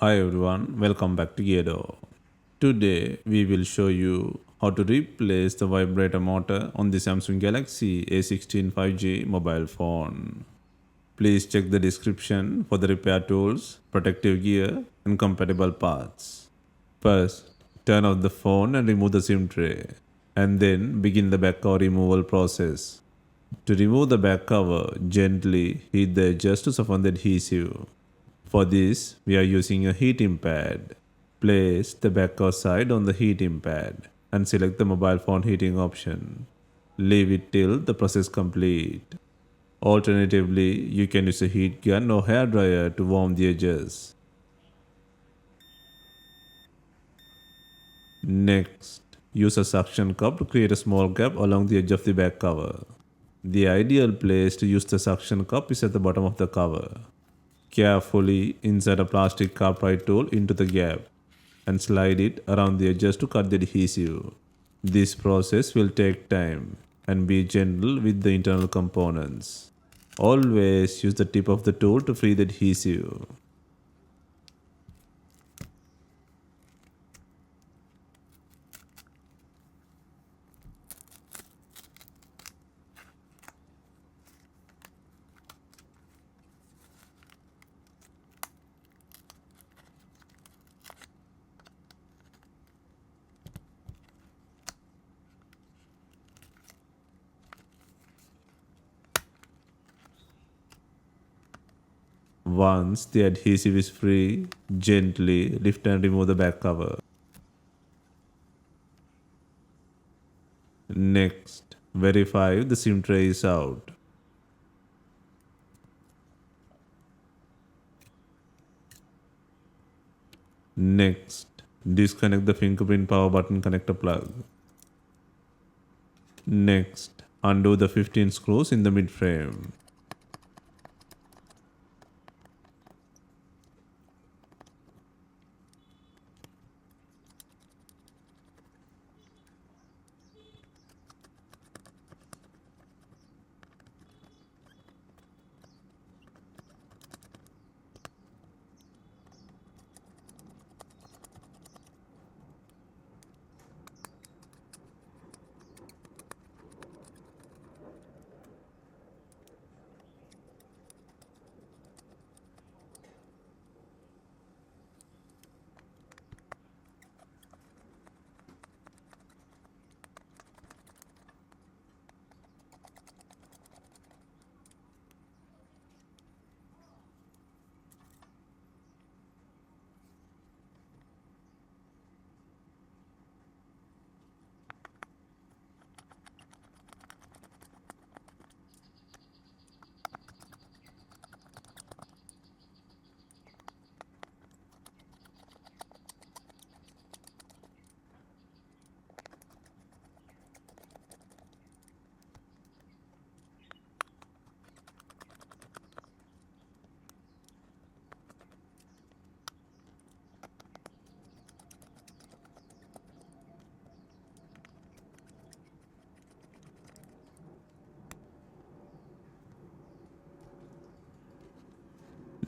Hi everyone, welcome back to DYOR. Today we will show you how to replace the vibrator motor on the Samsung Galaxy A16 5G mobile phone. Please check the description for the repair tools, protective gear and compatible parts. First, turn off the phone and remove the SIM tray, and then begin the back cover removal process. To remove the back cover, gently heat the edges to soften the adhesive. For this, we are using a heating pad. Place the back cover side on the heating pad and select the mobile phone heating option. Leave it till the process complete. Alternatively, you can use a heat gun or hair dryer to warm the edges. Next, use a suction cup to create a small gap along the edge of the back cover. The ideal place to use the suction cup is at the bottom of the cover. Carefully insert a plastic cartwright tool into the gap and slide it around the edges to cut the adhesive. This process will take time and be gentle with the internal components. Always use the tip of the tool to free the adhesive. Once the adhesive is free, gently lift and remove the back cover. Next, verify if the SIM tray is out. Next, disconnect the fingerprint power button connector plug. Next, undo the 15 screws in the mid frame.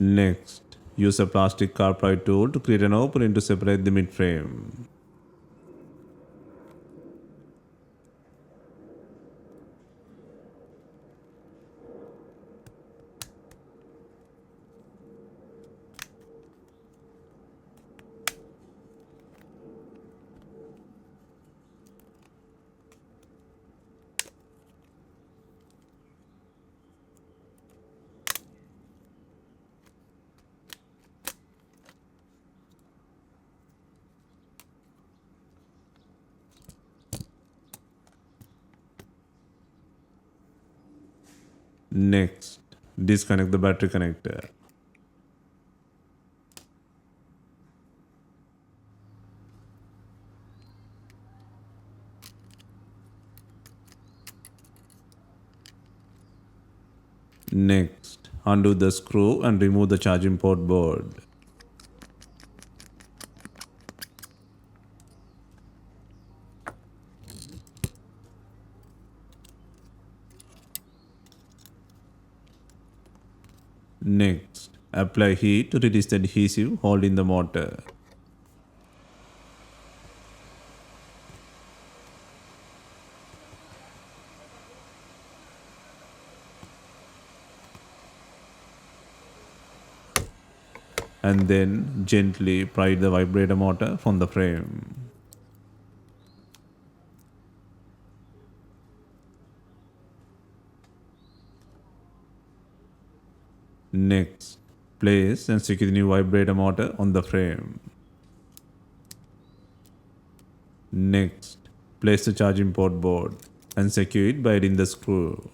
Next, use a plastic cartwright tool to create an opening to separate the mid frame. Next, disconnect the battery connector. Next, undo the screw and remove the charging port board. Next, Apply heat to release the adhesive holding the motor. And then gently pry the vibrator motor from the frame. Next, place and secure the new vibrator motor on the frame. Next, place the charging port board and secure it by adding the screw.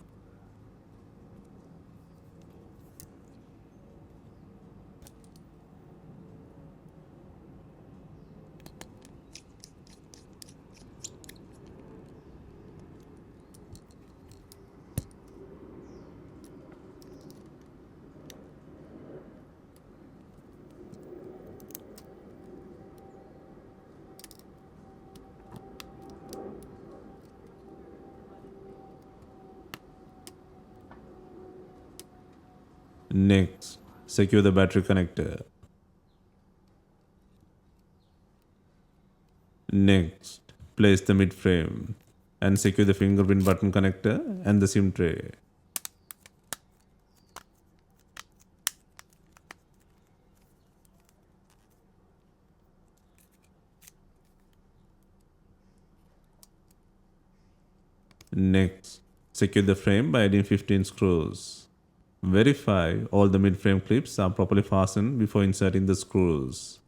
Next, secure the battery connector. Next, place the mid frame and secure the fingerprint button connector and the SIM tray. Next, secure the frame by adding 15 screws. Verify all the mid-frame clips are properly fastened before inserting the screws.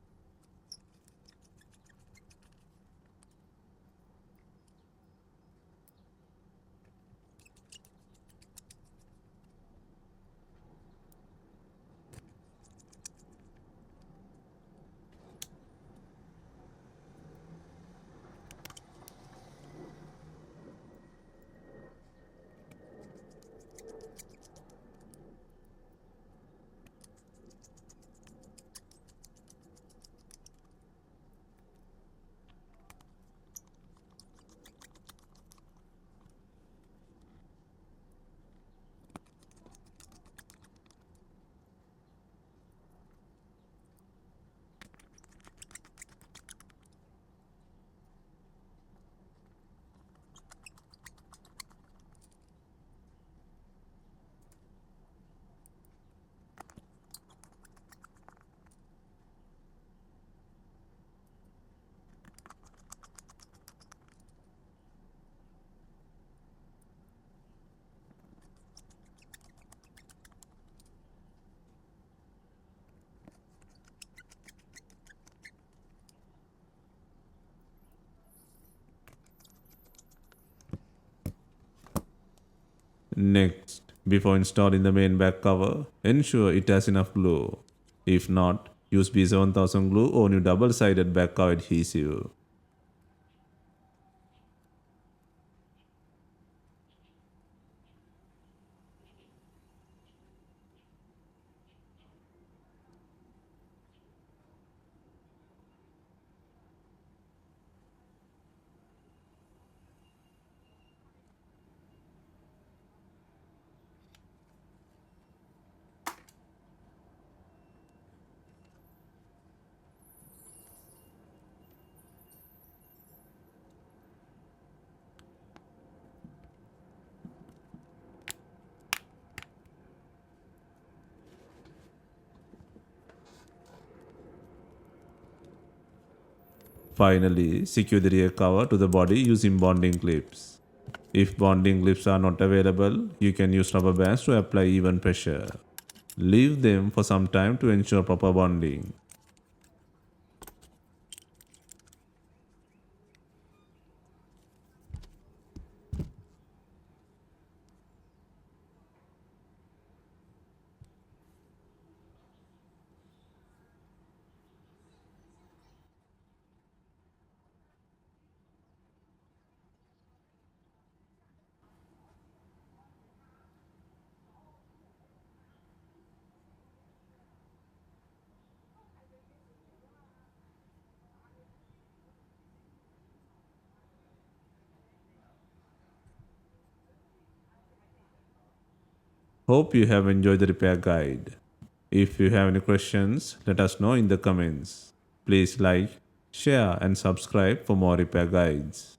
Next, before installing the main back cover, ensure it has enough glue. If not, use B7000 glue or new double-sided back cover adhesive. Finally, secure the rear cover to the body using bonding clips. If bonding clips are not available, you can use rubber bands to apply even pressure. Leave them for some time to ensure proper bonding. Hope you have enjoyed the repair guide. If you have any questions, let us know in the comments. Please like, share and subscribe for more repair guides.